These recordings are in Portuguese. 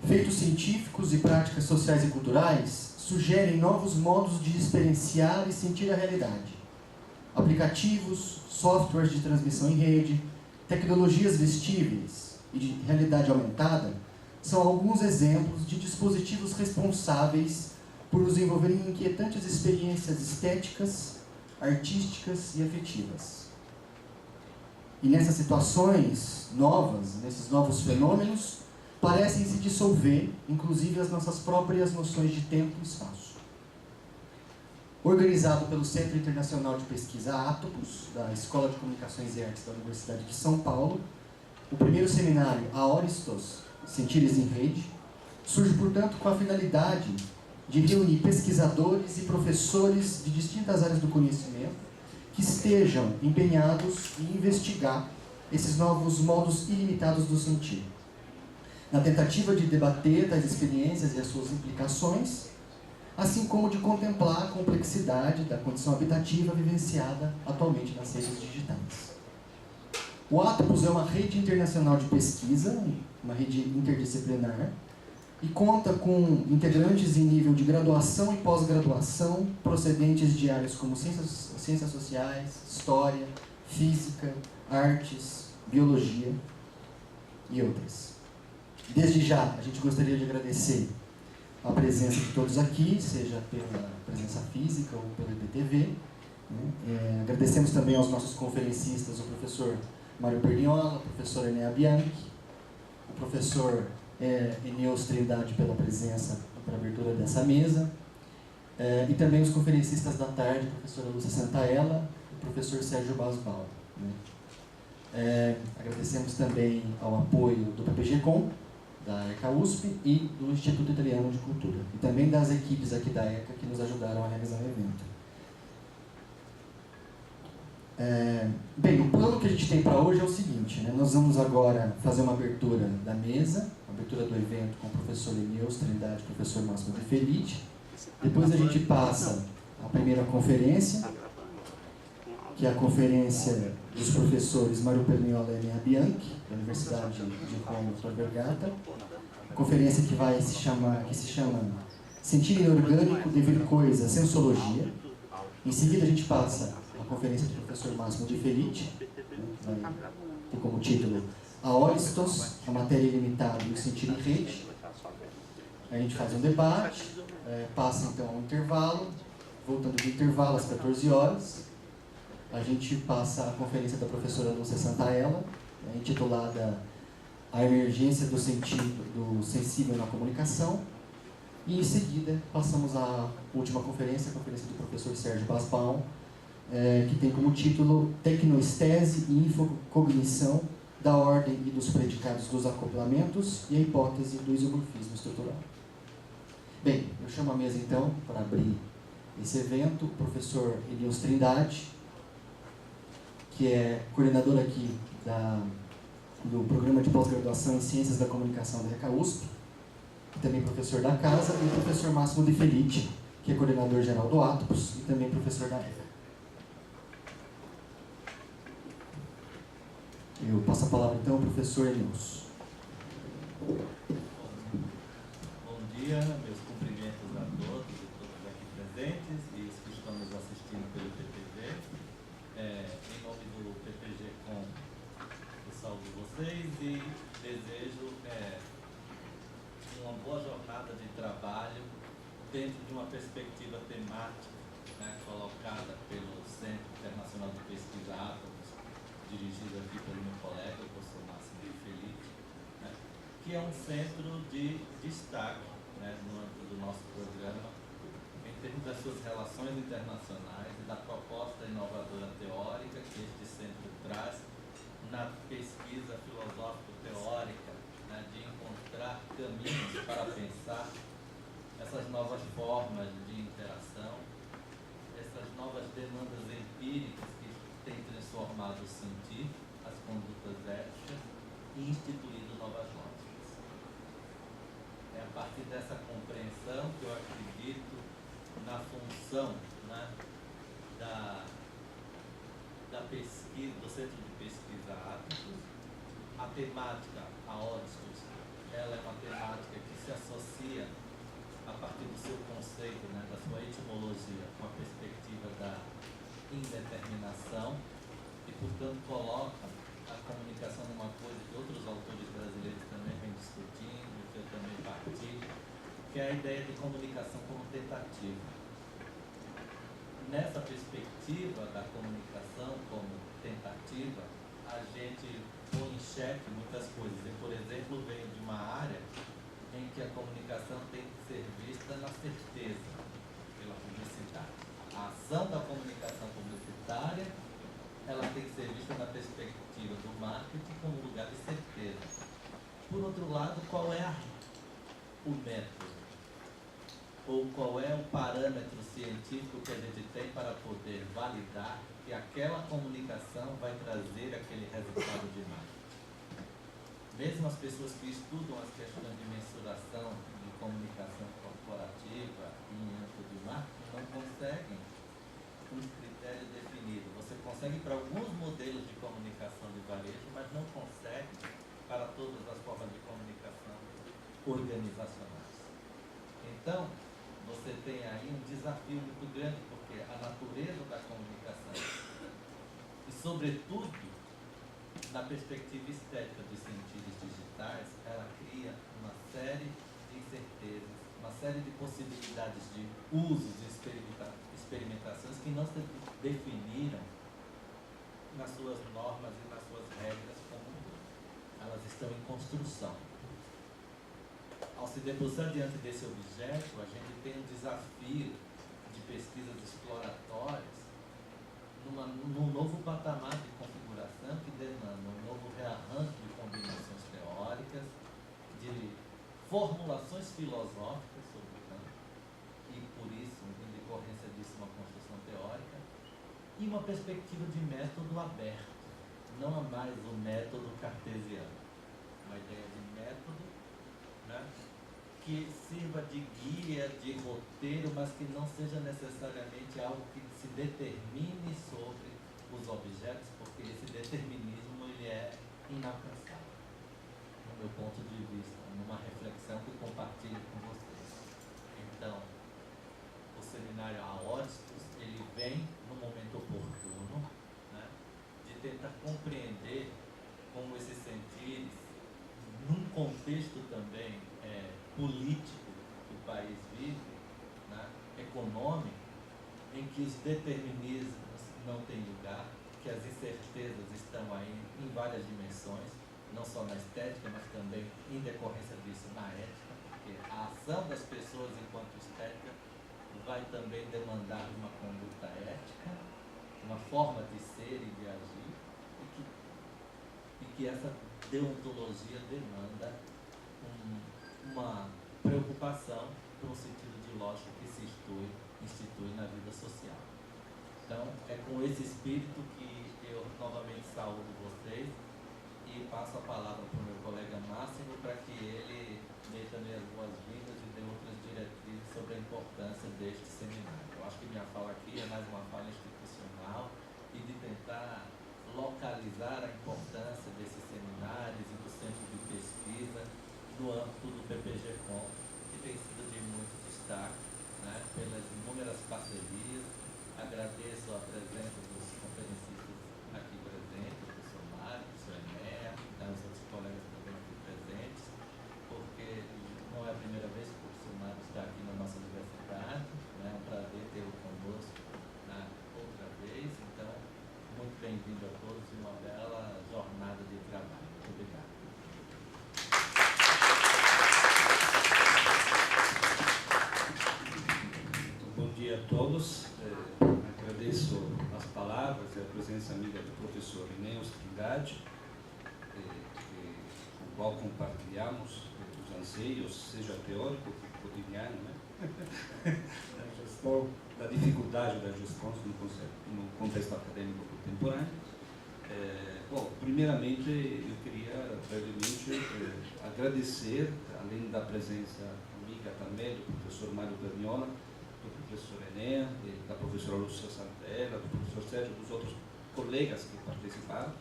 Feitos científicos e práticas sociais e culturais sugerem novos modos de experienciar e sentir a realidade. Aplicativos, softwares de transmissão em rede, tecnologias vestíveis e de realidade aumentada são alguns exemplos de dispositivos responsáveis por nos envolver em inquietantes experiências estéticas, artísticas e afetivas. E nessas situações novas, nesses novos fenômenos, parecem se dissolver, inclusive, as nossas próprias noções de tempo e espaço. Organizado pelo Centro Internacional de Pesquisa Atopos, da Escola de Comunicações e Artes da Universidade de São Paulo, o primeiro seminário Aoristos, Sentires em Rede, surge, portanto, com a finalidade de reunir pesquisadores e professores de distintas áreas do conhecimento que estejam empenhados em investigar esses novos modos ilimitados do sentir, na tentativa de debater tais experiências e as suas implicações, assim como de contemplar a complexidade da condição habitativa vivenciada atualmente nas redes digitais. O Atopos é uma rede internacional de pesquisa, uma rede interdisciplinar, e conta com integrantes em nível de graduação e pós-graduação, procedentes de áreas como ciências sociais, história, física, artes, biologia e outras. Desde já, a gente gostaria de agradecer a presença de todos aqui, seja pela presença física ou pelo IPTV. Agradecemos também aos nossos conferencistas, o professor Mário Perniola, a professora Enea Bianchi, o professor Eneus Trindade pela presença para a abertura dessa mesa, e também os conferencistas da tarde, a professora Lúcia Santaella e o professor Sérgio Basbal. Agradecemos também ao apoio do PPG-Com, da ECA USP e do Instituto Italiano de Cultura, e também das equipes aqui da ECA que nos ajudaram a realizar o evento. Bem, o plano que a gente tem para hoje é o seguinte, nós vamos agora fazer uma abertura da mesa, abertura do evento com o professor Eneus Trindade e o professor Máximo De Felice. Depois a gente passa a primeira conferência, que é a conferência dos professores Mário Perniola e Enea Bianchi, da Universidade de Roma Tor Vergata, conferência que se chama Sentir Inorgânico, Devir Coisa, Sensologia. Em seguida a gente passa a conferência do professor Máximo De Felice, que vai ter como título Aoristos, a matéria ilimitada e o sentir em rede. A gente faz um debate, passa então um intervalo, voltando do intervalo às 14 horas, a gente passa a conferência da professora Lúcia Santaella, intitulada A Emergência do Sentido do Sensível na Comunicação, e em seguida passamos à última conferência, a conferência do professor Sérgio Basbal, que tem como título Tecnoestese e Infocognição da ordem e dos predicados dos acoplamentos e a hipótese do isomorfismo estrutural. Bem, eu chamo a mesa então, para abrir esse evento, o professor Eneus Trindade, que é coordenador aqui do Programa de Pós-Graduação em Ciências da Comunicação da ECA USP, e também professor da casa, e o professor Máximo De Felice, que é coordenador geral do Atopos e também professor da ECA. Eu passo a palavra então ao professor Eneus. Bom dia, meus cumprimentos a todos e todas aqui presentes e os que estão nos assistindo pelo PPG. Em nome do PPG-Com, eu saúdo vocês e desejo uma boa jornada de trabalho dentro de uma perspectiva temática colocada pelo Centro Internacional de Pesquisa Atopos, dirigido aqui pelo meu colega, o professor Máximo De Felice, que é um centro de destaque no âmbito do nosso programa, em termos das suas relações internacionais e da proposta inovadora teórica que este centro traz na pesquisa filosófico-teórica, de encontrar caminhos para pensar essas novas formas de interação, essas novas demandas empíricas que têm transformado o sentir, as condutas éticas e instituído novas lógicas. É a partir dessa compreensão que eu acredito na função da pesquisa, do Centro de Pesquisa Atopos. A temática Aoristos ela é uma temática que se associa a partir do seu conceito, né, da sua etimologia, com a perspectiva da indeterminação e, portanto, coloca a comunicação numa coisa que outros autores brasileiros também vêm discutindo, que eu também partilho, que é a ideia de comunicação como tentativa. Nessa perspectiva da comunicação como tentativa, a gente põe em xeque muitas coisas. Eu, por exemplo, venho de uma área em que a comunicação tem que ser vista na certeza pela publicidade. A ação da comunicação publicitária, ela tem que ser vista na perspectiva do marketing como lugar de certeza. Por outro lado, qual é o método? Ou qual é o parâmetro científico que a gente tem para poder validar que aquela comunicação vai trazer aquele resultado de marketing? Mesmo as pessoas que estudam as questões de mensuração de comunicação corporativa em âmbito de marketing não conseguem um critério definido. Você consegue para alguns modelos de comunicação de varejo, mas não consegue para todas as formas de comunicação organizacionais. Então, você tem aí um desafio muito grande, porque a natureza da comunicação, e sobretudo na perspectiva estética dos sentidos digitais, ela cria uma série de incertezas, uma série de possibilidades de usos e experimentações que não se definiram nas suas normas e nas suas regras como elas estão em construção. Ao se debruçar diante desse objeto, a gente tem um desafio de pesquisas exploratórias num novo patamar de configuração que demanda um novo rearranjo de combinações teóricas, de formulações filosóficas sobre o campo, e por isso, em decorrência disso, uma construção teórica, e uma perspectiva de método aberto, não há mais o método cartesiano, uma ideia de método, né, que sirva de guia, de roteiro, mas que não seja necessariamente algo que se determine sobre os objetos, porque esse determinismo ele é inalcançável, no meu ponto de vista, numa reflexão que compartilho com vocês. Então, o seminário Aóristos, ele vem no momento oportuno, né, de tentar compreender como esses sentires, num contexto também político que o país vive, né, econômico, em que os determinismos não têm lugar, que as incertezas estão aí em várias dimensões, não só na estética, mas também em decorrência disso na ética, porque a ação das pessoas enquanto estética vai também demandar uma conduta ética, uma forma de ser e de agir, e que essa deontologia demanda uma preocupação para um sentido de lógica que se institui na vida social. Então, é com esse espírito que eu novamente saúdo vocês e passo a palavra para o meu colega Máximo para que ele meta minhas boas-vindas e dê outras diretrizes sobre a importância deste seminário. Eu acho que minha fala aqui é mais uma fala institucional e de tentar localizar a importância desses seminários e do centro de pesquisa no âmbito do PPG-Com, que tem sido de muito destaque, né, pelas inúmeras parcerias. Agradeço a presença dos conferencistas aqui presentes, do professor Mário, do professor Enéa, os outros colegas também aqui presentes, porque não é a primeira vez que o professor Mário está aqui na nossa universidade, né, é um prazer tê-lo conosco outra vez. Então, muito bem-vindo a todos e uma bela jornada de trabalho. Muito obrigado. Bom dia a todos. Agradeço as palavras e a presença amiga do professor Ineus Trindade, com o qual compartilhamos os anseios, seja teórico que cotidiano, né? da dificuldade da gestão no contexto acadêmico contemporâneo. Bom, primeiramente eu queria brevemente agradecer, além da presença amiga também do professor Mário Perniola, do professor Enéa, da professora Lúcia Santella, do professor Sérgio, dos outros colegas que participaram,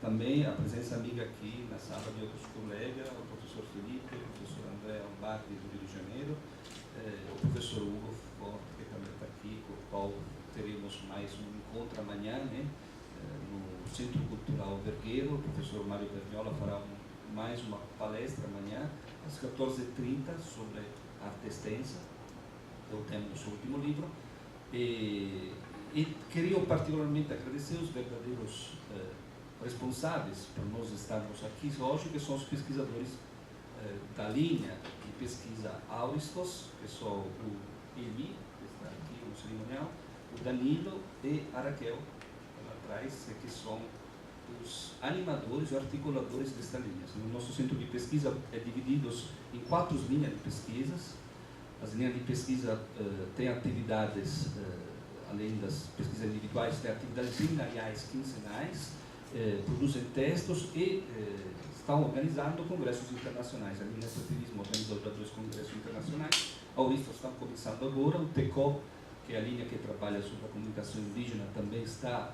também a presença amiga aqui na sala de outros colegas, o professor Felipe, o professor André Albardi do Rio de Janeiro, o professor Hugo Forte, que também está aqui, com o qual teremos mais um encontro amanhã, né, no Centro Cultural Vergueiro. O professor Mário Verniola fará mais uma palestra amanhã, às 14h30, sobre arte extensa, é o tema do seu último livro. E queria particularmente agradecer os verdadeiros responsáveis por nós estarmos aqui hoje, que são os pesquisadores da linha de pesquisa Auristos, que são o Eli, que está aqui no cerimonial, o Danilo e a Raquel, lá atrás, que são os animadores e articuladores desta linha. O nosso centro de pesquisa é dividido em 4 linhas de pesquisas. As linhas de pesquisa têm atividades, além das pesquisas individuais, têm atividades seminariais quinzenais, produzem textos e estão organizando congressos internacionais. A linha Estrativismo organizou 2 congressos internacionais. A Auristos está começando agora. O TECO, que é a linha que trabalha sobre a comunicação indígena, também está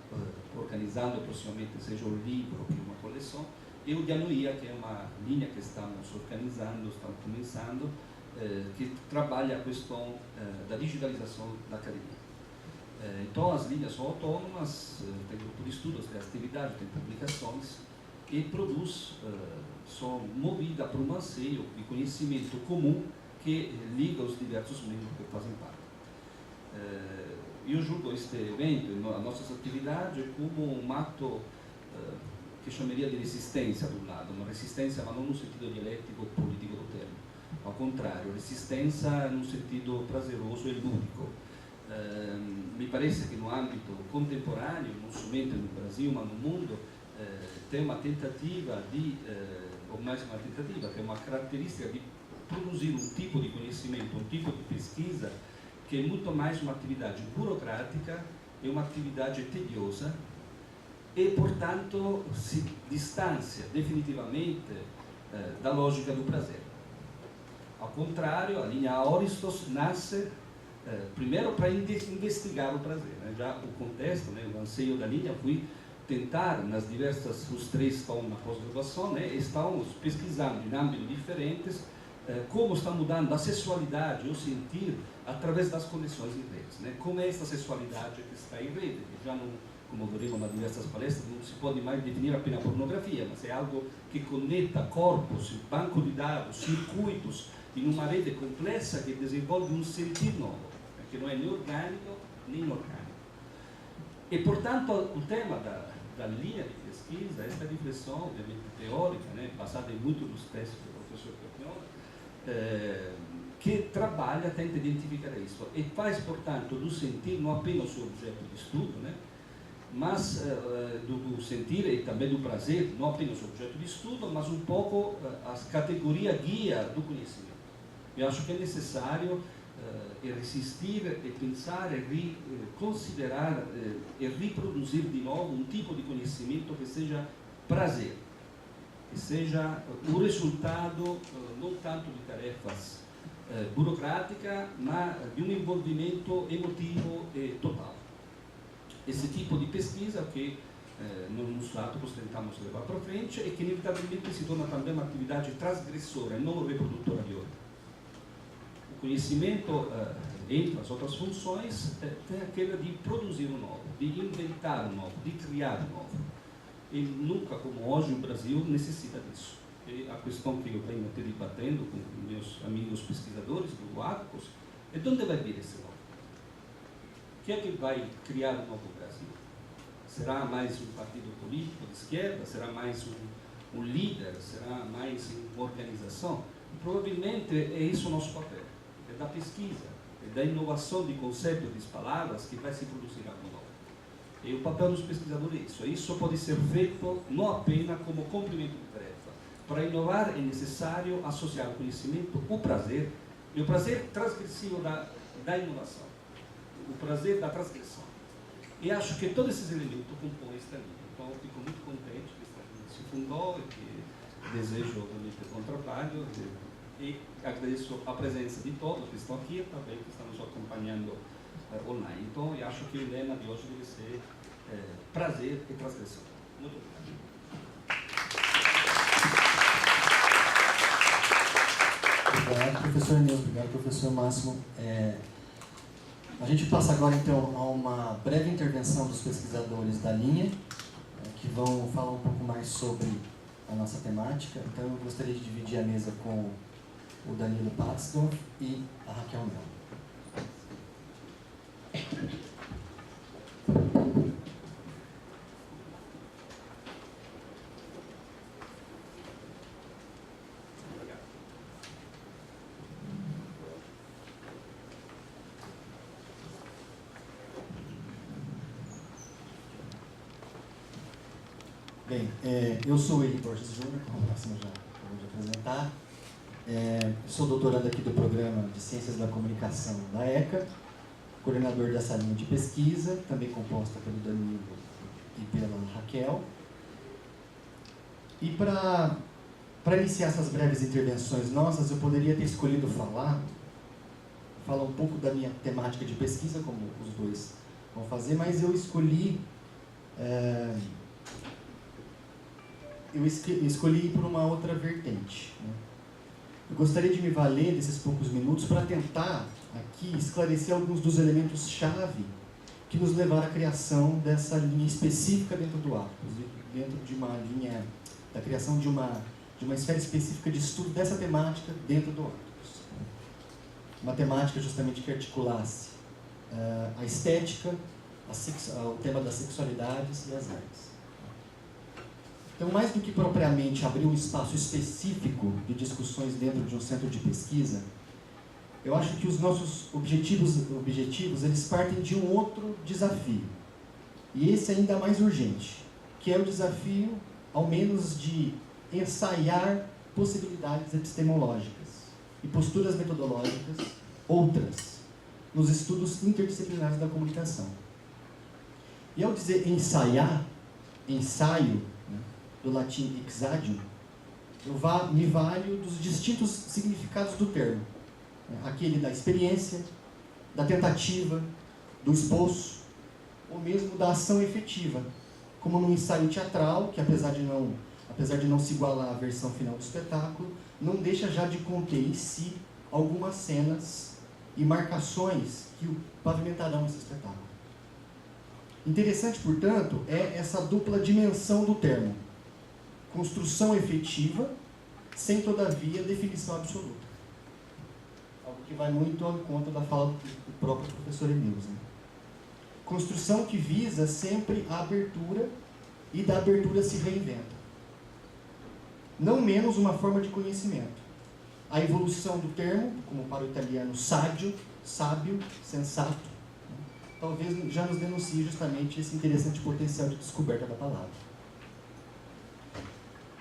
organizando proximamente, seja um livro ou uma coleção. E o Dianuia, que é uma linha que estamos organizando, estamos começando, que trabalha a questão da digitalização da academia. Então, as linhas são autônomas, tem grupo de estudos, tem atividade, tem publicações, e são movidas por um anseio de conhecimento comum que liga os diversos membros que fazem parte. Eu julgo este evento, as nossas atividades, como um ato que chamaria de resistência, de um lado, uma resistência, mas não no sentido dialético político do termo. Ao contrário, resistência no sentido prazeroso e lúdico. Me parece que no âmbito contemporâneo, não somente no Brasil, mas no mundo, tem uma tentativa ou mais uma tentativa, tem uma característica de produzir um tipo de conhecimento, um tipo de pesquisa, que é muito mais uma atividade burocrática, é uma atividade tediosa e, portanto, se distancia definitivamente da lógica do prazer. Ao contrário, a linha Auristos nasce primeiro para investigar o prazer, né? Já o contexto, né, o anseio da linha foi tentar, nas diversas, os 3 estão na pós-graduação, né, estão pesquisando em âmbitos diferentes como está mudando a sexualidade, o sentir, através das conexões em redes, né? Como é essa sexualidade que está em rede, que já não, como veremos nas diversas palestras, não se pode mais definir apenas pornografia, mas é algo que conecta corpos, banco de dados, circuitos, em uma rede complexa que desenvolve um sentir novo, que não é nem orgânico nem inorgânico. E, portanto, o tema da linha de pesquisa, esta reflexão, obviamente teórica, né, baseada em muito dos textos do professor Perpignone, que trabalha, tenta identificar isso, e faz, portanto, do sentir não apenas o objeto de estudo, né, mas do sentir e também do prazer, não apenas o objeto de estudo, mas um pouco as categorias guia do conhecimento. Eu acho que é necessário resistir e pensar e considerar e reproduzir de novo um tipo de conhecimento que seja prazer, que seja o resultado não tanto de tarefas burocráticas, mas de um envolvimento emotivo total. Esse tipo de pesquisa que nos átomos tentamos levar para frente e que inevitavelmente se torna também uma atividade transgressora e não reprodutora de outra. O conhecimento, entre as outras funções, tem aquela de produzir o novo, de inventar o novo, de criar o novo. E nunca, como hoje, o Brasil necessita disso. E a questão que eu venho até debatendo com meus amigos pesquisadores do ACOS é de onde vai vir esse novo? Quem é que vai criar o novo Brasil? Será mais um partido político de esquerda? Será mais um líder? Será mais uma organização? Provavelmente é isso o nosso papel. É da pesquisa, é da inovação de conceitos, de palavras, que vai se produzir algo novo. E o papel dos pesquisadores é isso. Isso pode ser feito não apenas como complemento de tarefa. Para inovar é necessário associar ao conhecimento o prazer, e o prazer transgressivo da inovação. O prazer da transgressão. E acho que todos esses elementos compõem esta linha. Então, eu fico muito contente que esta linha se fundou e que desejo, obviamente, bom trabalho. E agradeço a presença de todos que estão aqui e também que estão nos acompanhando online. Então, eu acho que o lema de hoje deve ser prazer e transgressão. Muito obrigado. professor Neus, obrigado, professor Máximo. A gente passa agora, então, a uma breve intervenção dos pesquisadores da linha, que vão falar um pouco mais sobre a nossa temática. Então, eu gostaria de dividir a mesa com o Danilo Patsdorf e a Raquel Melo. Bem, eu sou o Eli Borges Júnior, como o Máximo já acabou de apresentar. Sou doutorando aqui do Programa de Ciências da Comunicação da ECA, coordenador dessa linha de pesquisa, também composta pelo Danilo e pela Raquel. E para iniciar essas breves intervenções nossas, eu poderia ter escolhido falar um pouco da minha temática de pesquisa, como os dois vão fazer, mas eu escolhi ir por uma outra vertente, né? Eu gostaria de me valer desses poucos minutos para tentar aqui esclarecer alguns dos elementos-chave que nos levaram à criação dessa linha específica dentro do Arcos, dentro de uma linha, da criação de uma esfera específica de estudo dessa temática dentro do Arcos. Uma temática justamente que articulasse a estética, o tema das sexualidades e as artes. Então, mais do que propriamente abrir um espaço específico de discussões dentro de um centro de pesquisa, eu acho que os nossos objetivos eles partem de um outro desafio. E esse é ainda mais urgente, que é o desafio, ao menos, de ensaiar possibilidades epistemológicas e posturas metodológicas outras nos estudos interdisciplinares da comunicação. E ao dizer ensaiar, ensaio, do latim exadium, eu me valho dos distintos significados do termo. Aquele da experiência, da tentativa, do esboço, ou mesmo da ação efetiva, como no ensaio teatral, que apesar de não se igualar à versão final do espetáculo, não deixa já de conter em si algumas cenas e marcações que pavimentarão esse espetáculo. Interessante, portanto, é essa dupla dimensão do termo. Construção efetiva, sem, todavia, definição absoluta. Algo que vai muito ao encontro da fala do próprio professor Emils, né? Construção que visa sempre a abertura, e da abertura se reinventa. Não menos uma forma de conhecimento. A evolução do termo, como para o italiano saggio, sábio, sensato, né? Talvez já nos denuncie justamente esse interessante potencial de descoberta da palavra.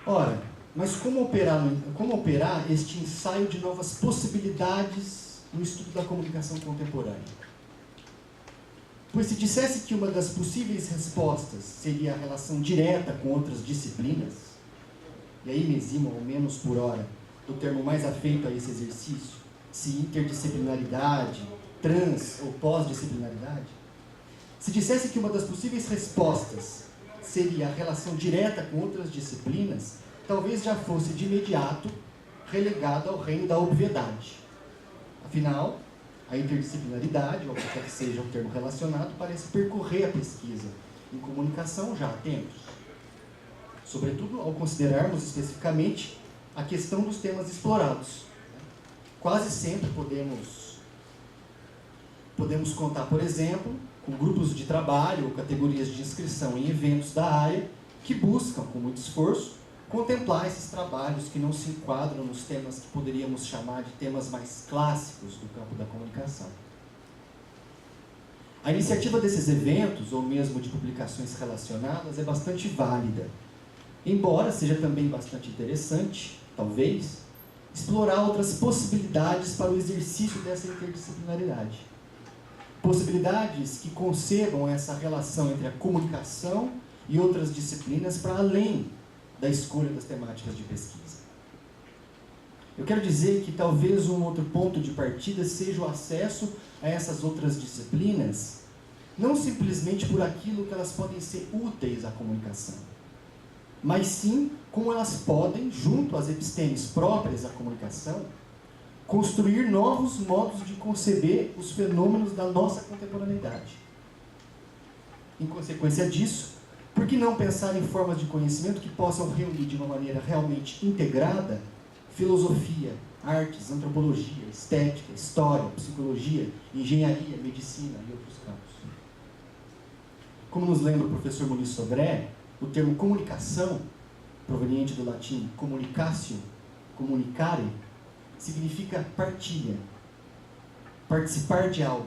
Ora, mas como operar este ensaio de novas possibilidades no estudo da comunicação contemporânea? Pois se dissesse que uma das possíveis respostas seria a relação direta com outras disciplinas, e aí me eximo, ao menos por hora, do termo mais afeito a esse exercício, se interdisciplinaridade, trans ou pós-disciplinaridade, se dissesse que uma das possíveis respostas seria a relação direta com outras disciplinas, talvez já fosse de imediato relegada ao reino da obviedade. Afinal, a interdisciplinaridade, ou qualquer que seja o termo relacionado, parece percorrer a pesquisa em comunicação já há tempos. Sobretudo ao considerarmos especificamente a questão dos temas explorados. Quase sempre podemos contar, por exemplo, com grupos de trabalho ou categorias de inscrição em eventos da área que buscam, com muito esforço, contemplar esses trabalhos que não se enquadram nos temas que poderíamos chamar de temas mais clássicos do campo da comunicação. A iniciativa desses eventos, ou mesmo de publicações relacionadas, é bastante válida, embora seja também bastante interessante, talvez, explorar outras possibilidades para o exercício dessa interdisciplinaridade. Possibilidades que concebam essa relação entre a comunicação e outras disciplinas para além da escolha das temáticas de pesquisa. Eu quero dizer que talvez um outro ponto de partida seja o acesso a essas outras disciplinas, não simplesmente por aquilo que elas podem ser úteis à comunicação, mas sim como elas podem, junto às epistemes próprias à comunicação, construir novos modos de conceber os fenômenos da nossa contemporaneidade. Em consequência disso, por que não pensar em formas de conhecimento que possam reunir de uma maneira realmente integrada filosofia, artes, antropologia, estética, história, psicologia, engenharia, medicina e outros campos? Como nos lembra o professor Muniz Sodré, o termo comunicação, proveniente do latim communicatio, comunicare, significa partilha, participar de algo,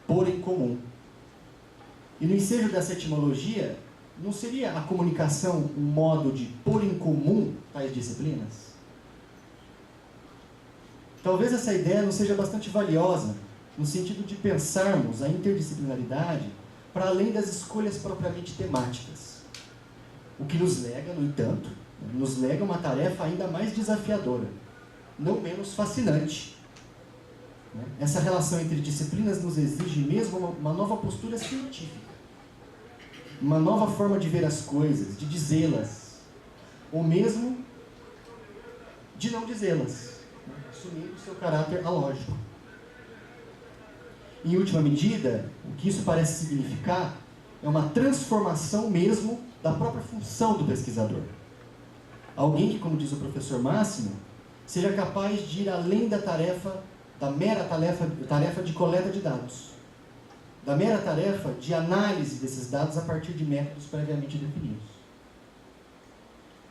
pôr em comum. E no ensejo dessa etimologia, não seria a comunicação um modo de pôr em comum tais disciplinas? Talvez essa ideia não seja bastante valiosa, no sentido de pensarmos a interdisciplinaridade para além das escolhas propriamente temáticas. O que nos lega, no entanto, nos lega uma tarefa ainda mais desafiadora, não menos fascinante. Essa relação entre disciplinas nos exige mesmo uma nova postura científica, uma nova forma de ver as coisas, de dizê-las, ou mesmo de não dizê-las, assumindo seu caráter alógico. Em última medida, o que isso parece significar é uma transformação mesmo da própria função do pesquisador. Alguém que, como diz o professor Máximo, seja capaz de ir além da mera tarefa de coleta de dados, da mera tarefa de análise desses dados a partir de métodos previamente definidos.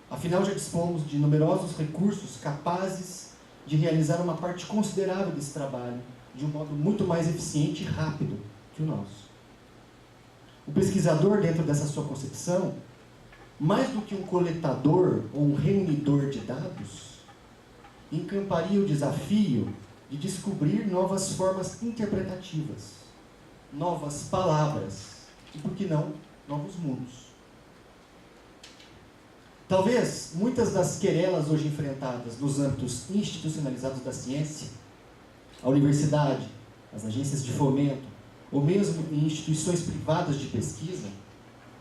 Afinal, já dispomos de numerosos recursos capazes de realizar uma parte considerável desse trabalho de um modo muito mais eficiente e rápido que o nosso. O pesquisador, dentro dessa sua concepção, mais do que um coletador ou um reunidor de dados, encamparia o desafio de descobrir novas formas interpretativas, novas palavras e, por que não, novos mundos. Talvez muitas das querelas hoje enfrentadas nos âmbitos institucionalizados da ciência, a universidade, as agências de fomento, ou mesmo em instituições privadas de pesquisa,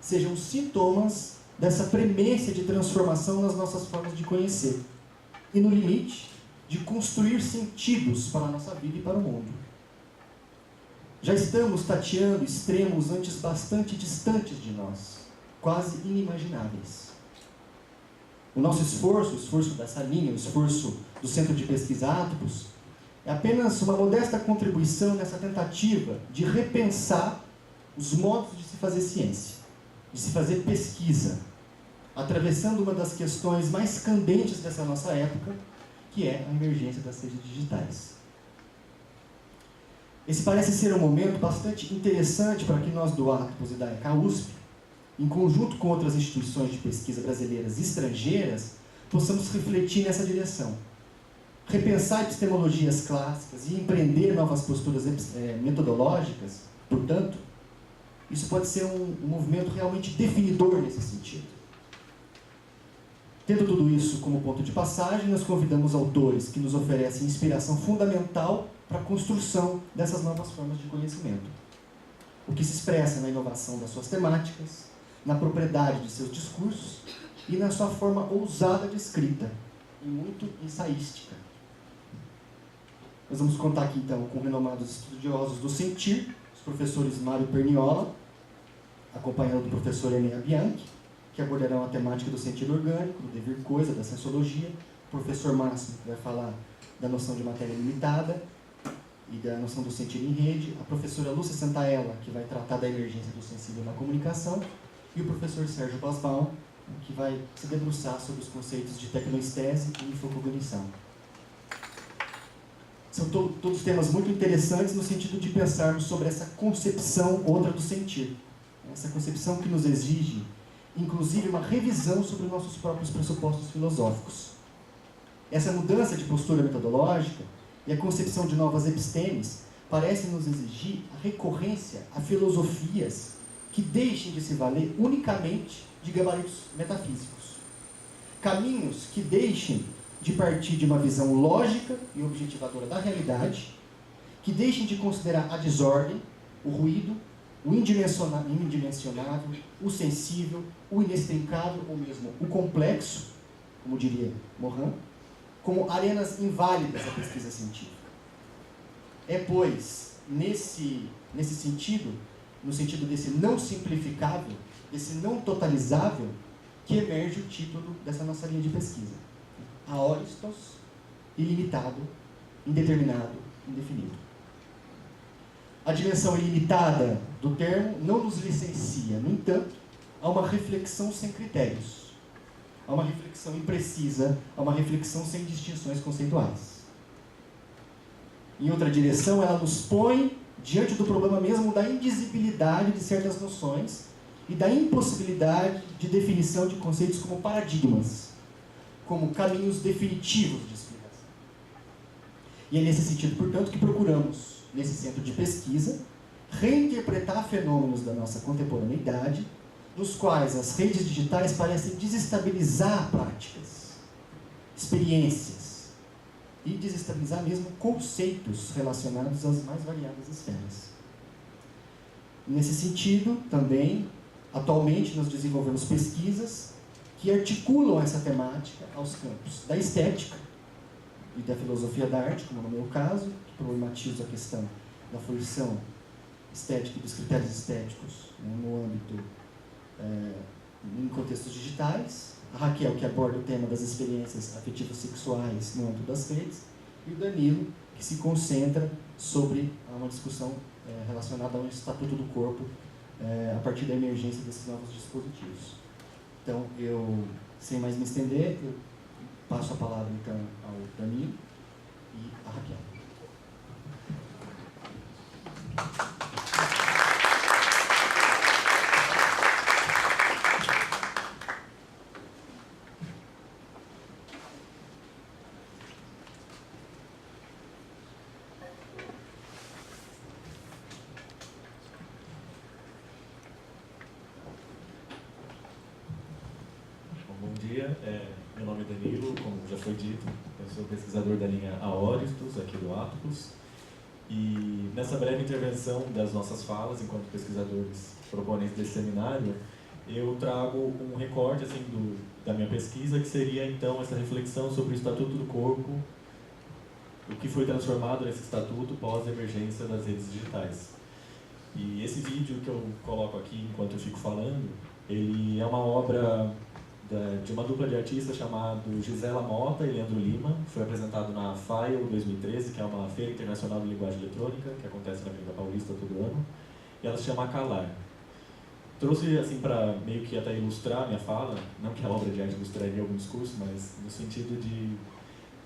sejam sintomas dessa premência de transformação nas nossas formas de conhecer e, no limite, de construir sentidos para a nossa vida e para o mundo. Já estamos tateando extremos antes bastante distantes de nós, quase inimagináveis. O nosso esforço, o esforço dessa linha, o esforço do Centro de Pesquisa Atopos, é apenas uma modesta contribuição nessa tentativa de repensar os modos de se fazer ciência, de se fazer pesquisa, atravessando uma das questões mais candentes dessa nossa época, que é a emergência das redes digitais. Esse parece ser um momento bastante interessante para que nós do Atopos e da ECA-USP, em conjunto com outras instituições de pesquisa brasileiras e estrangeiras, possamos refletir nessa direção. Repensar epistemologias clássicas e empreender novas posturas metodológicas, portanto, isso pode ser um movimento realmente definidor nesse sentido. Tendo tudo isso como ponto de passagem, nós convidamos autores que nos oferecem inspiração fundamental para a construção dessas novas formas de conhecimento, o que se expressa na inovação das suas temáticas, na propriedade de seus discursos e na sua forma ousada de escrita, e muito ensaística. Nós vamos contar aqui, então, com renomados estudiosos do sentir, os professores Mário Perniola, acompanhado do professor Enea Bianchi, que abordarão a temática do sentido orgânico, do devir coisa, da sensologia, o professor Máximo, que vai falar da noção de matéria limitada e da noção do sentir em rede, a professora Lúcia Santaella, que vai tratar da emergência do sensível na comunicação, e o professor Sérgio Basbaum, que vai se debruçar sobre os conceitos de tecnoestese e infocognição. São todos temas muito interessantes no sentido de pensarmos sobre essa concepção outra do sentir. Essa concepção que nos exige, inclusive, uma revisão sobre nossos próprios pressupostos filosóficos. Essa mudança de postura metodológica e a concepção de novas epistemes parece nos exigir a recorrência a filosofias que deixem de se valer unicamente de gabaritos metafísicos. Caminhos que deixem de partir de uma visão lógica e objetivadora da realidade, que deixem de considerar a desordem, o ruído, o indimensionável, o sensível, o inextricável ou mesmo o complexo, como diria Morin, como arenas inválidas da pesquisa científica. É, pois, nesse sentido, no sentido desse não simplificável, desse não totalizável, que emerge o título dessa nossa linha de pesquisa. Aóristos, ilimitado, indeterminado, indefinido. A dimensão ilimitada do termo não nos licencia, no entanto, a uma reflexão sem critérios, a uma reflexão imprecisa, a uma reflexão sem distinções conceituais. Em outra direção, ela nos põe diante do problema mesmo da indisibilidade de certas noções e da impossibilidade de definição de conceitos como paradigmas, como caminhos definitivos de explicação. E é nesse sentido, portanto, que procuramos, nesse centro de pesquisa, reinterpretar fenômenos da nossa contemporaneidade, nos quais as redes digitais parecem desestabilizar práticas, experiências, e desestabilizar mesmo conceitos relacionados às mais variadas esferas. Nesse sentido, também, atualmente nós desenvolvemos pesquisas que articulam essa temática aos campos da estética e da filosofia da arte, como no meu caso, que problematizo a questão da fruição estética e dos critérios estéticos, né, no âmbito, em contextos digitais. A Raquel, que aborda o tema das experiências afetivas sexuais no âmbito das redes, e o Danilo, que se concentra sobre uma discussão relacionada ao estatuto do corpo a partir da emergência desses novos dispositivos. Então, eu, sem mais me estender, eu passo a palavra então ao Danilo e à Raquel. Meu nome é Danilo, como já foi dito, eu sou pesquisador da linha Aóristos, aqui do Atlas, e nessa breve intervenção das nossas falas, enquanto pesquisadores proponentes desse seminário, eu trago um recorte assim, da minha pesquisa, que seria então essa reflexão sobre o Estatuto do Corpo, o que foi transformado nesse Estatuto pós a emergência das redes digitais. E esse vídeo que eu coloco aqui enquanto eu fico falando, ele é uma obra de uma dupla de artistas chamado Gisela Mota e Leandro Lima. Foi apresentado na FAIL 2013, que é uma Feira Internacional de Linguagem Eletrônica, que acontece na Avenida Paulista todo ano, e ela se chama Calar. Trouxe assim para meio que até ilustrar a minha fala, não que a obra de arte ilustraria algum discurso, mas no sentido de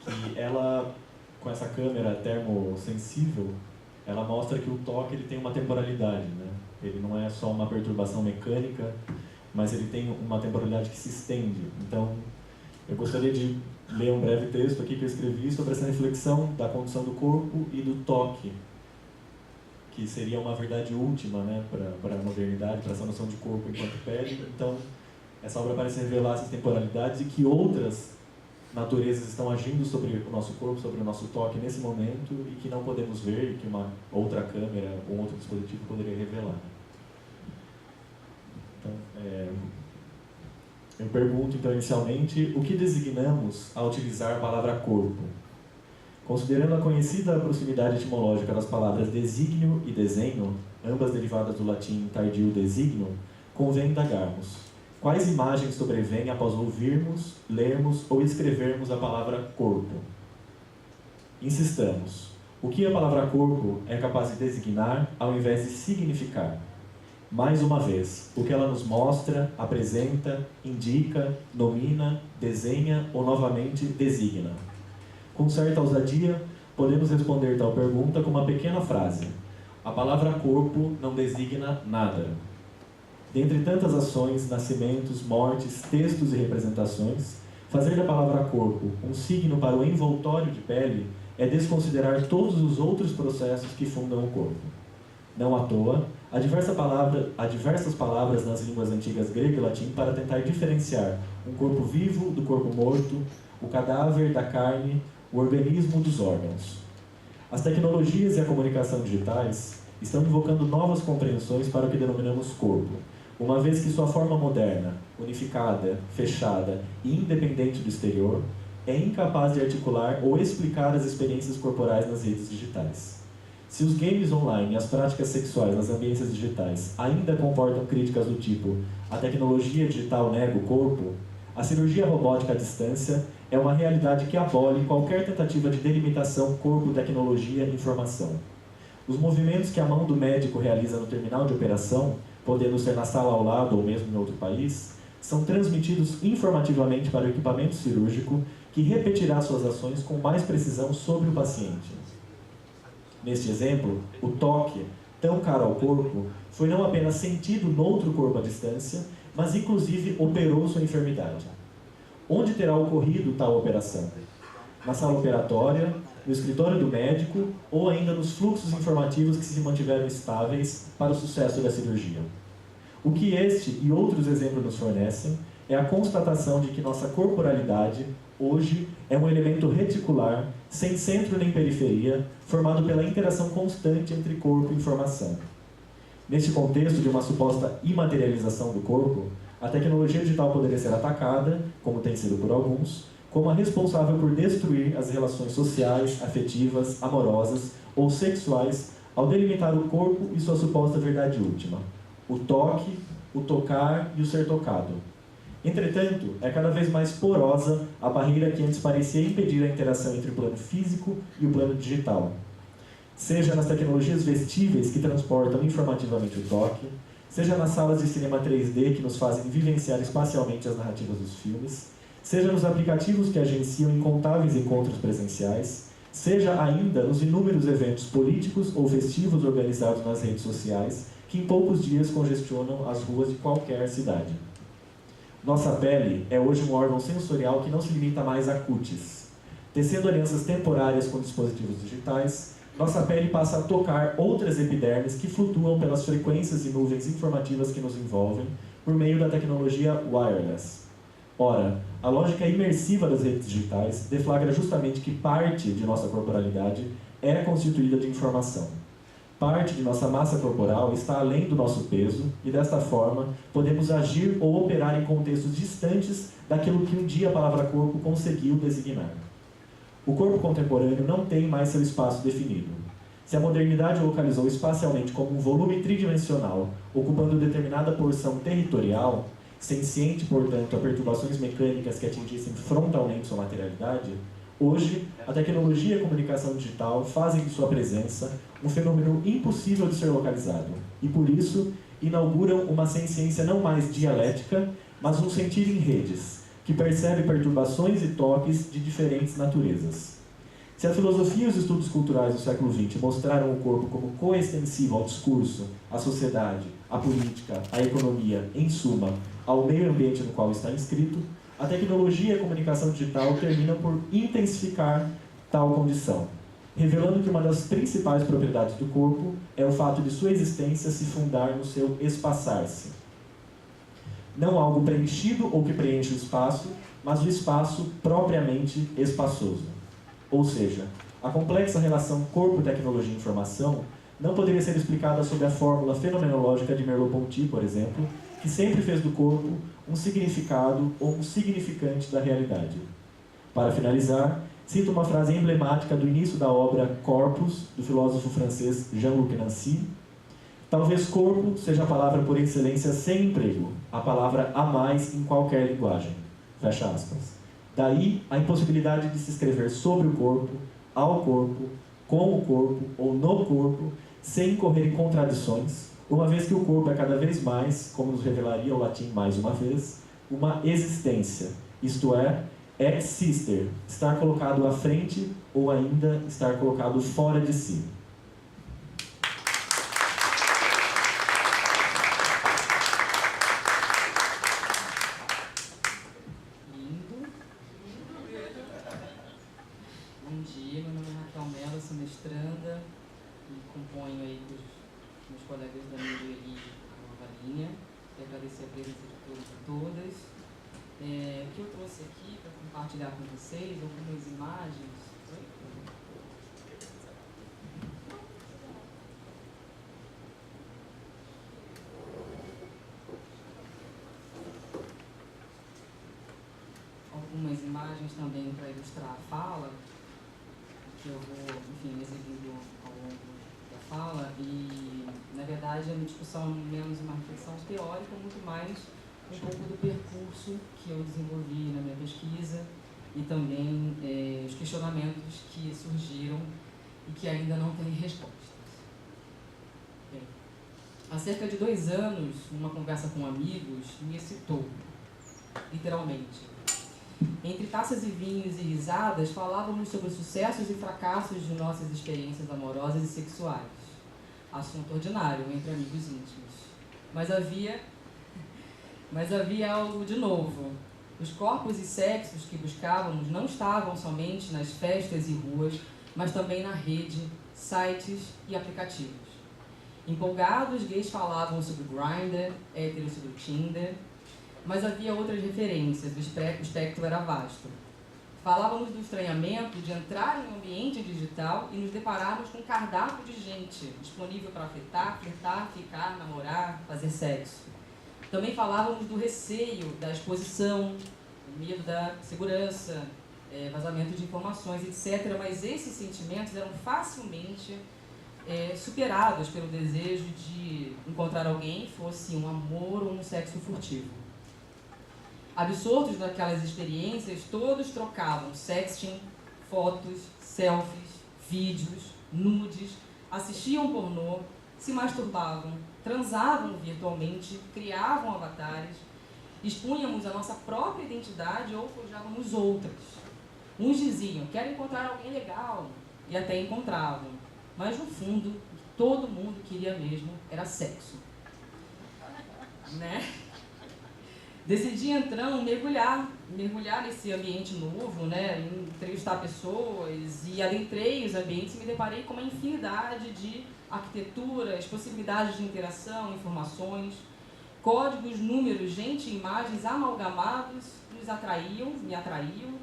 que ela, com essa câmera termosensível, ela mostra que o toque ele tem uma temporalidade, né? Ele não é só uma perturbação mecânica, mas ele tem uma temporalidade que se estende. Então, eu gostaria de ler um breve texto aqui que eu escrevi sobre essa reflexão da condição do corpo e do toque, que seria uma verdade última, né, para a modernidade, para essa noção de corpo enquanto pele. Então, essa obra parece revelar essas temporalidades e que outras naturezas estão agindo sobre o nosso corpo, sobre o nosso toque nesse momento e que não podemos ver, que uma outra câmera ou outro dispositivo poderia revelar. Então, eu pergunto, então, inicialmente, o que designamos ao utilizar a palavra corpo? Considerando a conhecida proximidade etimológica das palavras desígnio e desenho, ambas derivadas do latim tardio designio, convém indagarmos. Quais imagens sobrevêm após ouvirmos, lermos ou escrevermos a palavra corpo? Insistamos. O que a palavra corpo é capaz de designar ao invés de significar? Mais uma vez, o que ela nos mostra, apresenta, indica, nomina, desenha ou novamente designa? Com certa ousadia, podemos responder tal pergunta com uma pequena frase. A palavra corpo não designa nada. Dentre tantas ações, nascimentos, mortes, textos e representações, fazer da palavra corpo um signo para o envoltório de pele é desconsiderar todos os outros processos que fundam o corpo. Não à toa, há diversas palavras nas línguas antigas grego e latim para tentar diferenciar um corpo vivo do corpo morto, o cadáver da carne, o organismo dos órgãos. As tecnologias e a comunicação digitais estão invocando novas compreensões para o que denominamos corpo, uma vez que sua forma moderna, unificada, fechada e independente do exterior, é incapaz de articular ou explicar as experiências corporais nas redes digitais. Se os games online e as práticas sexuais nas ambiências digitais ainda comportam críticas do tipo "a tecnologia digital nega o corpo", a cirurgia robótica à distância é uma realidade que abole qualquer tentativa de delimitação corpo-tecnologia-informação. Os movimentos que a mão do médico realiza no terminal de operação, podendo ser na sala ao lado ou mesmo em outro país, são transmitidos informativamente para o equipamento cirúrgico, que repetirá suas ações com mais precisão sobre o paciente. Neste exemplo, o toque, tão caro ao corpo, foi não apenas sentido noutro corpo à distância, mas inclusive operou sua enfermidade. Onde terá ocorrido tal operação? Na sala operatória, no escritório do médico ou ainda nos fluxos informativos que se mantiveram estáveis para o sucesso da cirurgia. O que este e outros exemplos nos fornecem é a constatação de que nossa corporalidade, hoje, é um elemento reticular, sem centro nem periferia, formado pela interação constante entre corpo e informação. Neste contexto de uma suposta imaterialização do corpo, a tecnologia digital poderia ser atacada, como tem sido por alguns, como a responsável por destruir as relações sociais, afetivas, amorosas ou sexuais ao delimitar o corpo e sua suposta verdade última: o toque, o tocar e o ser tocado. Entretanto, é cada vez mais porosa a barreira que antes parecia impedir a interação entre o plano físico e o plano digital. Seja nas tecnologias vestíveis que transportam informativamente o toque, seja nas salas de cinema 3D que nos fazem vivenciar espacialmente as narrativas dos filmes, seja nos aplicativos que agenciam incontáveis encontros presenciais, seja ainda nos inúmeros eventos políticos ou festivos organizados nas redes sociais, que em poucos dias congestionam as ruas de qualquer cidade. Nossa pele é hoje um órgão sensorial que não se limita mais a cutis. Tecendo alianças temporárias com dispositivos digitais, nossa pele passa a tocar outras epidermes que flutuam pelas frequências e nuvens informativas que nos envolvem por meio da tecnologia wireless. Ora, a lógica imersiva das redes digitais deflagra justamente que parte de nossa corporalidade é constituída de informação. Parte de nossa massa corporal está além do nosso peso e, desta forma, podemos agir ou operar em contextos distantes daquilo que um dia a palavra corpo conseguiu designar. O corpo contemporâneo não tem mais seu espaço definido. Se a modernidade o localizou espacialmente como um volume tridimensional, ocupando determinada porção territorial, senciente, portanto, a perturbações mecânicas que atingissem frontalmente sua materialidade, hoje, a tecnologia e a comunicação digital fazem de sua presença um fenômeno impossível de ser localizado, e por isso inauguram uma senciência não mais dialética, mas um sentir em redes, que percebe perturbações e toques de diferentes naturezas. Se a filosofia e os estudos culturais do século XX mostraram o corpo como coextensivo ao discurso, à sociedade, à política, à economia, em suma, ao meio ambiente no qual está inscrito, a tecnologia e a comunicação digital terminam por intensificar tal condição, revelando que uma das principais propriedades do corpo é o fato de sua existência se fundar no seu espaçar-se. Não algo preenchido ou que preenche o espaço, mas o espaço propriamente espaçoso. Ou seja, a complexa relação corpo-tecnologia-informação não poderia ser explicada sob a fórmula fenomenológica de Merleau-Ponty, por exemplo, que sempre fez do corpo um significado ou um significante da realidade. Para finalizar, cito uma frase emblemática do início da obra Corpus, do filósofo francês Jean-Luc Nancy: talvez corpo seja a palavra por excelência sem emprego, a palavra a mais em qualquer linguagem. Fecha aspas. Daí a impossibilidade de se escrever sobre o corpo, ao corpo, com o corpo ou no corpo, sem incorrer em contradições, uma vez que o corpo é cada vez mais, como nos revelaria o latim mais uma vez, uma existência, isto é, exister, estar colocado à frente ou ainda estar colocado fora de si. Lindo. Bom dia, meu nome é Raquel Mello, sou mestranda e componho aí com os meus colegas Danilo e a Nova Linha. Quero agradecer a presença de todos e todas. O que eu trouxe aqui para compartilhar com vocês, algumas imagens. Ok. algumas imagens também para ilustrar a fala, que eu vou, enfim, exibindo ao longo da fala, e, na verdade, é uma discussão menos uma reflexão teórica, muito mais um pouco do percurso que eu desenvolvi na minha pesquisa e também os questionamentos que surgiram e que ainda não têm respostas. Bem, há cerca de 2 anos, numa conversa com amigos, me excitou, literalmente. Entre taças e vinhos e risadas, falávamos sobre os sucessos e fracassos de nossas experiências amorosas e sexuais. Assunto ordinário entre amigos íntimos. Mas havia algo de novo. Os corpos e sexos que buscávamos não estavam somente nas festas e ruas, mas também na rede, sites e aplicativos. Empolgados, gays falavam sobre Grindr, héteros sobre Tinder, mas havia outras referências, o espectro era vasto. Falávamos do estranhamento de entrar em um ambiente digital e nos depararmos com um cardápio de gente disponível para afetar, flertar, ficar, namorar, fazer sexo. Também falávamos do receio, da exposição, do medo da segurança, vazamento de informações, etc. Mas esses sentimentos eram facilmente superados pelo desejo de encontrar alguém, fosse um amor ou um sexo furtivo. Absortos naquelas experiências, todos trocavam sexting, fotos, selfies, vídeos, nudes, assistiam pornô, se masturbavam, transavam virtualmente, criavam avatares, expunhamos a nossa própria identidade ou forjávamos outras. Uns diziam, quero encontrar alguém legal, e até encontravam. Mas no fundo, o que todo mundo queria mesmo era sexo. Né? Decidi então mergulhar nesse ambiente novo, né? Entrevistar pessoas e adentrei os ambientes e me deparei com uma infinidade de arquiteturas, possibilidades de interação, informações, códigos, números, gente e imagens amalgamados me atraíam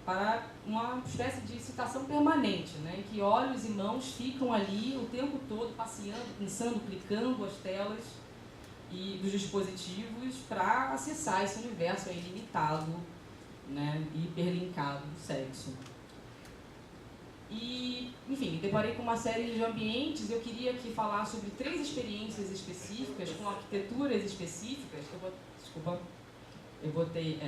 para uma espécie de excitação permanente, né? Em que olhos e mãos ficam ali o tempo todo passeando, pensando, clicando as telas e dos dispositivos para acessar esse universo ilimitado, né, hiperlinkado do sexo. E, enfim, me deparei com uma série de ambientes. Eu queria aqui falar sobre 3 experiências específicas, com arquiteturas específicas. Eu botei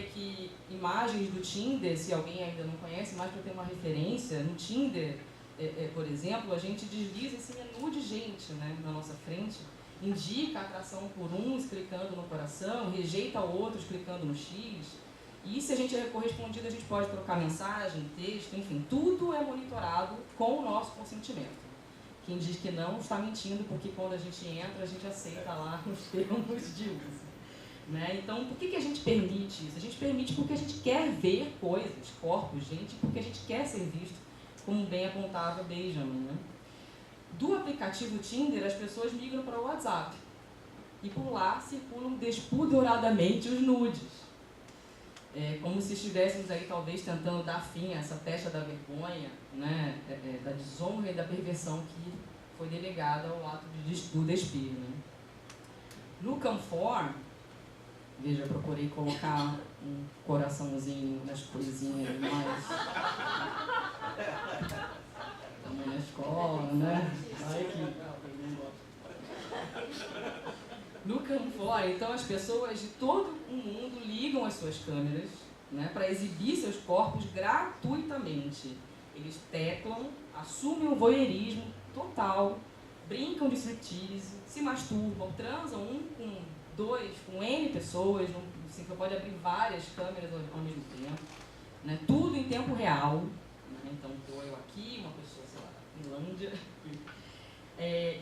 aqui imagens do Tinder, se alguém ainda não conhece, mais para ter uma referência. No Tinder, por exemplo, a gente desliza esse menu de gente, né, na nossa frente, indica a atração por uns clicando no coração, rejeita outros clicando no X, e se a gente é correspondido, a gente pode trocar mensagem, texto, enfim, tudo é monitorado com o nosso consentimento. Quem diz que não está mentindo, porque quando a gente entra, a gente aceita lá os termos de uso. Né? Então, por que a gente permite isso? A gente permite porque a gente quer ver coisas, corpos, gente, porque a gente quer ser visto, como bem apontava Benjamin, né? Do aplicativo Tinder, as pessoas migram para o WhatsApp. E por lá circulam despudoradamente os nudes. Como se estivéssemos aí, talvez, tentando dar fim a essa pecha da vergonha, né? Da desonra e da perversão que foi delegada ao ato do despir. Né? No Camfor, veja, eu procurei colocar um coraçãozinho nas coisinhas mais... Também na escola, né? No Camfor, então, as pessoas de todo o mundo ligam as suas câmeras, né, para exibir seus corpos gratuitamente. Eles teclam, assumem um voyeurismo total, brincam de striptease, se masturbam, transam com 2, com N pessoas, você pode abrir várias câmeras ao mesmo tempo, né, tudo em tempo real. Né, então, estou eu aqui, uma pessoa, sei lá, da Finlândia.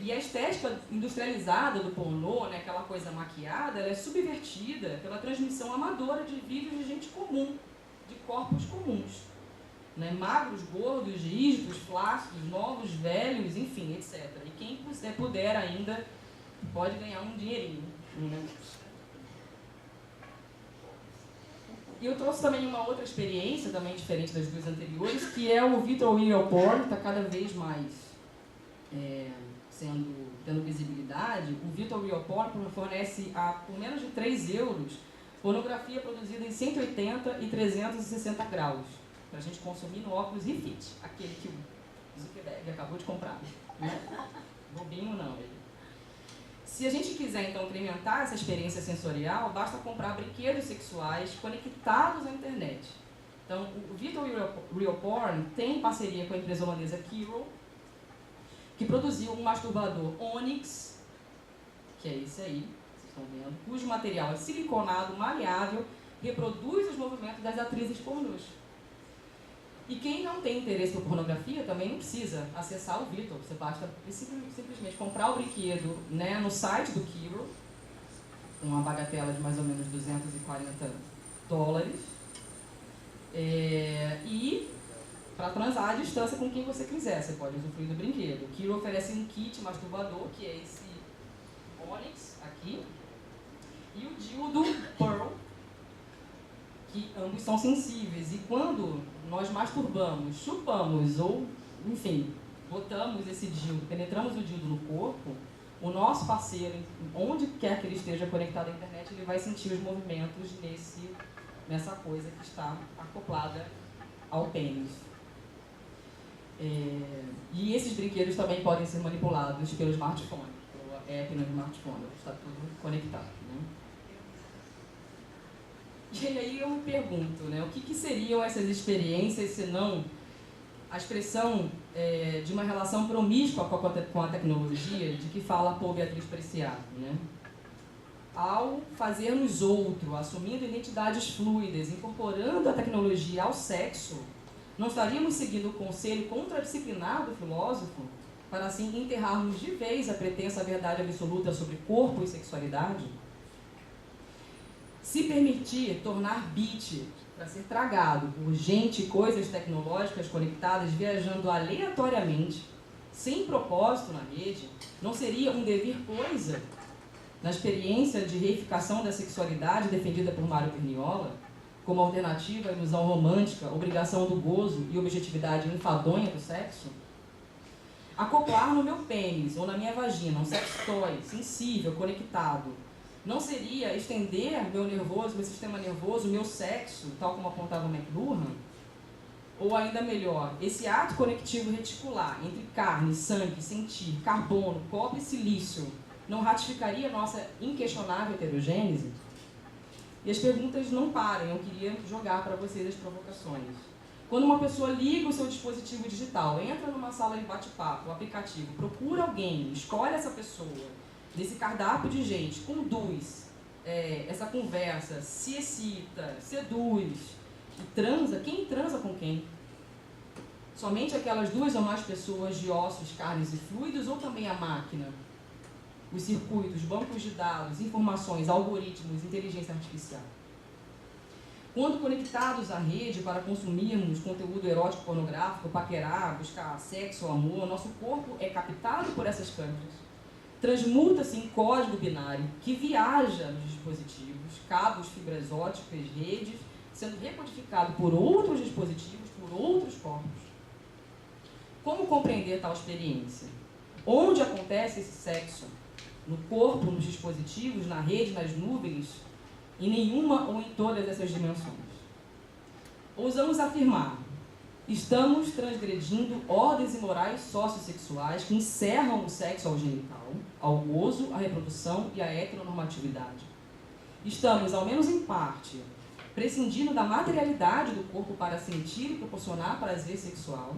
E a estética industrializada do pornô, né, aquela coisa maquiada, ela é subvertida pela transmissão amadora de vídeos de gente comum, de corpos comuns. Né, magros, gordos, rígidos, flácidos, novos, velhos, enfim, etc. E quem puder ainda pode ganhar um dinheirinho. Né? E eu trouxe também uma outra experiência, também diferente das 2 anteriores, que é o Virtual Real Porn, que está cada vez mais tendo visibilidade. O Virtual Real Porn fornece por menos de 3 euros Pornografia produzida em 180 e 360 graus, para a gente consumir no óculos Refit, aquele que o Zuckerberg acabou de comprar. Né? Bobinho não, ele. Se a gente quiser, então, incrementar essa experiência sensorial, basta comprar brinquedos sexuais conectados à internet. Então, o Virtual Real Porn tem parceria com a empresa holandesa Kiro, que produziu um masturbador Onyx, que é esse aí, vocês estão vendo, cujo material é siliconado, maleável, reproduz os movimentos das atrizes pornôs. E quem não tem interesse por pornografia também não precisa acessar o Virtual. Você basta simplesmente comprar o brinquedo, né, no site do Kiro, uma bagatela de mais ou menos $240, e para transar à distância com quem você quiser. Você pode usufruir do brinquedo. O Kiro oferece um kit masturbador, que é esse Onyx aqui, e o dildo Pearl, que ambos são sensíveis. E quando nós masturbamos, chupamos ou, enfim, botamos esse dildo, penetramos o dildo no corpo, o nosso parceiro, onde quer que ele esteja conectado à internet, ele vai sentir os movimentos nessa coisa que está acoplada ao pênis. E esses brinquedos também podem ser manipulados pelo smartphone, pelo app no smartphone, está tudo conectado. Né? E aí eu me pergunto, né, o que seriam essas experiências, se não a expressão de uma relação promíscua com a tecnologia, de que fala Paul Beatriz Preciado, né? Ao fazermos outro, assumindo identidades fluidas, incorporando a tecnologia ao sexo, não estaríamos seguindo o conselho contradisciplinar do filósofo para assim enterrarmos de vez a pretensa verdade absoluta sobre corpo e sexualidade? Se permitir tornar bit para ser tragado por gente e coisas tecnológicas conectadas viajando aleatoriamente, sem propósito na rede, não seria um devir coisa na experiência de reificação da sexualidade defendida por Mário Perniola, como alternativa à ilusão romântica, obrigação do gozo e objetividade enfadonha do sexo? Acoplar no meu pênis ou na minha vagina um sextoy sensível, conectado, não seria estender meu sistema nervoso, meu sexo, tal como apontava o McLuhan? Ou ainda melhor, esse ato conectivo reticular entre carne, sangue, sentir, carbono, cobre e silício não ratificaria nossa inquestionável heterogênese? E as perguntas não param, eu queria jogar para vocês as provocações. Quando uma pessoa liga o seu dispositivo digital, entra numa sala de bate-papo, o aplicativo, procura alguém, escolhe essa pessoa, desse cardápio de gente, conduz essa conversa, se excita, seduz e transa, quem transa com quem? Somente aquelas duas ou mais pessoas de ossos, carnes e fluidos, ou também a máquina? Os circuitos, bancos de dados, informações, algoritmos, inteligência artificial. Quando conectados à rede para consumirmos conteúdo erótico pornográfico, paquerar, buscar sexo ou amor, nosso corpo é captado por essas câmeras. Transmuta-se em código binário que viaja nos dispositivos, cabos, fibras ópticas, redes, sendo recodificado por outros dispositivos, por outros corpos. Como compreender tal experiência? Onde acontece esse sexo? No corpo, nos dispositivos, na rede, nas nuvens? Em nenhuma ou em todas essas dimensões. Ousamos afirmar: estamos transgredindo ordens e morais sociossexuais que encerram o sexo ao genital, ao gozo, à reprodução e à heteronormatividade. Estamos, ao menos em parte, prescindindo da materialidade do corpo para sentir e proporcionar prazer sexual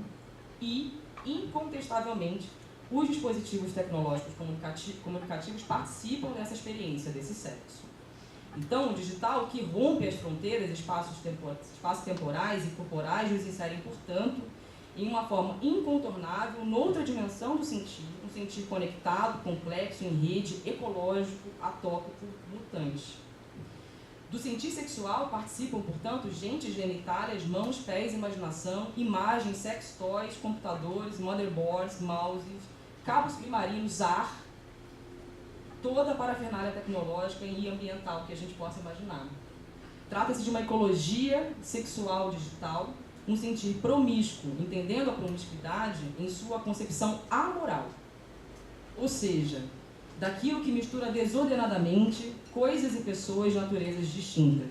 e, incontestavelmente, os dispositivos tecnológicos comunicativos participam dessa experiência, desse sexo. Então, o digital que rompe as fronteiras, espaços temporais e corporais, nos inserem, portanto, em uma forma incontornável, noutra dimensão do sentir, um sentir conectado, complexo, em rede, ecológico, atópico, mutante. Do sentir sexual participam, portanto, gentes genitálias, mãos, pés, imaginação, imagens, sex toys, computadores, motherboards, mouses, cabos submarinos, ar, toda a parafernália tecnológica e ambiental que a gente possa imaginar. Trata-se de uma ecologia sexual digital, um sentir promíscuo, entendendo a promiscuidade em sua concepção amoral. Ou seja, daquilo que mistura desordenadamente coisas e pessoas de naturezas distintas.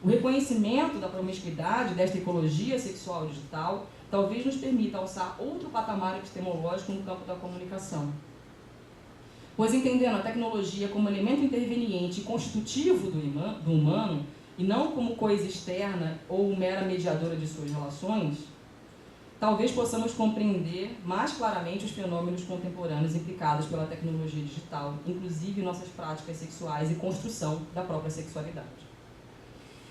O reconhecimento da promiscuidade desta ecologia sexual digital talvez nos permita alçar outro patamar epistemológico no campo da comunicação. Pois entendendo a tecnologia como elemento interveniente e constitutivo do humano, e não como coisa externa ou mera mediadora de suas relações, talvez possamos compreender mais claramente os fenômenos contemporâneos implicados pela tecnologia digital, inclusive nossas práticas sexuais e construção da própria sexualidade.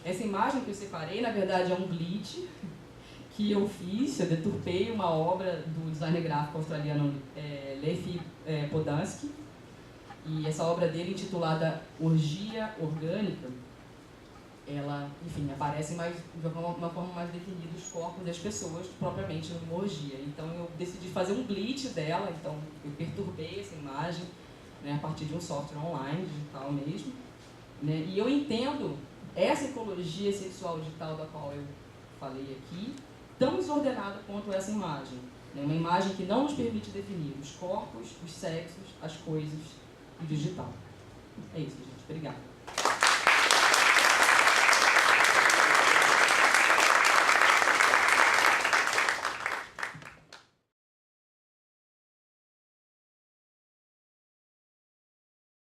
Essa imagem que eu separei, na verdade, é um glitch que eu fiz, eu deturpei uma obra do designer gráfico australiano Leif Podansky, e essa obra dele, intitulada Orgia Orgânica, ela, enfim, aparece de uma forma mais definida os corpos das pessoas, propriamente numa orgia. Então eu decidi fazer um glitch dela, então eu perturbei essa imagem, né, a partir de um software online, digital mesmo, né, e eu entendo essa ecologia sexual digital da qual eu falei aqui, tão desordenada quanto essa imagem, né, uma imagem que não nos permite definir os corpos, os sexos, as coisas e o digital. É isso, gente. Obrigada.